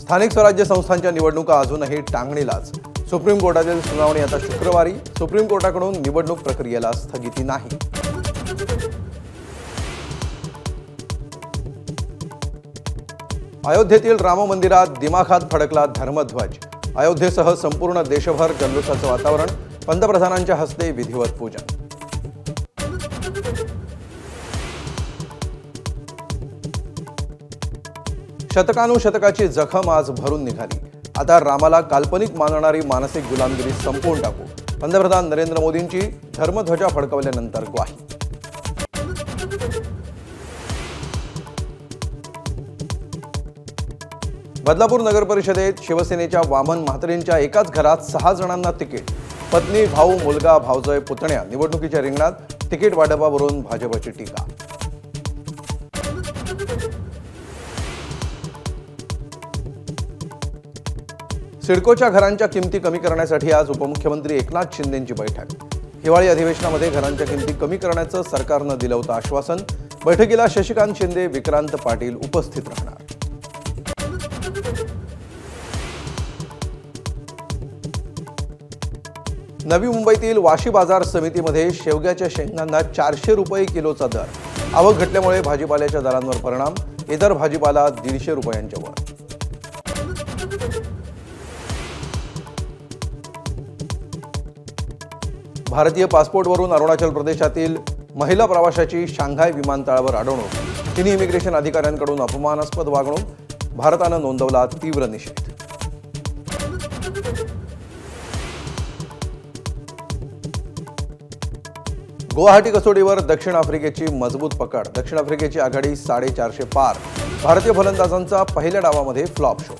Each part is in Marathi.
स्थानिक स्वराज्य संस्थांच्या निवडणुका अजूनही टांगणीलाच। सुप्रीम कोर्टातील सुनावणी आता शुक्रवारी। सुप्रीम कोर्टाकडून निवडणूक प्रक्रियेला स्थगिती नाही। अयोध्येतील राम मंदिरात दिमाखात फडकला धर्मध्वज। अयोध्येसह संपूर्ण देशभर जल्लोषाचं वातावरण। पंतप्रधानांच्या हस्ते विधिवत पूजन। शतकानुशतकाची जखम आज भरून निघाली। आता रामाला काल्पनिक मानणारी मानसिक गुलामगिरी संपवून टाकू, पंतप्रधान नरेंद्र मोदींची धर्मध्वजा फडकवल्यानंतर ग्वाही। बदलापूर नगर परिषदेत शिवसेनेच्या वामन म्हात्रेंच्या एकाच घरात 6 जणांना तिकीट। पत्नी, भाऊ, मुलगा, भावजय, पुतण्या निवडणुकीच्या रिंगणात। तिकीट वाटपावरून भाजपची टीका। सिडकोच्या घरांच्या किमती कमी करण्यासाठी आज उपमुख्यमंत्री एकनाथ शिंदेंची बैठक। हिवाळी अधिवेशनामध्ये घरांच्या किमती कमी करण्याचं सरकारनं दिलं होतं आश्वासन। बैठकीला शशिकांत शिंदे, विक्रांत पाटील उपस्थित राहणार। नवी मुंबईतील वाशी बाजार समितीमध्ये शेवग्याच्या शेंगांना 400 रुपये किलोचा दर। आवक घटल्यामुळे भाजीपाल्याच्या दरांवर परिणाम। इतर भाजीपाला 150 रुपयांच्या वर। भारतीय पासपोर्टवरून अरुणाचल प्रदेशातील महिला प्रवाशाची शांघाय विमानतळावर अडवणूक। तिन्ही इमिग्रेशन अधिकाऱ्यांकडून अपमानास्पद वागणूक। भारतानं नोंदवला तीव्र निषेध। गुवाहाटी कसोटीवर दक्षिण आफ्रिकेची मजबूत पकड। दक्षिण आफ्रिकेची आघाडी 450 पार। भारतीय फलंदाजांचा पहिल्या डावामध्ये flop show.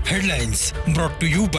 Headlines brought to you by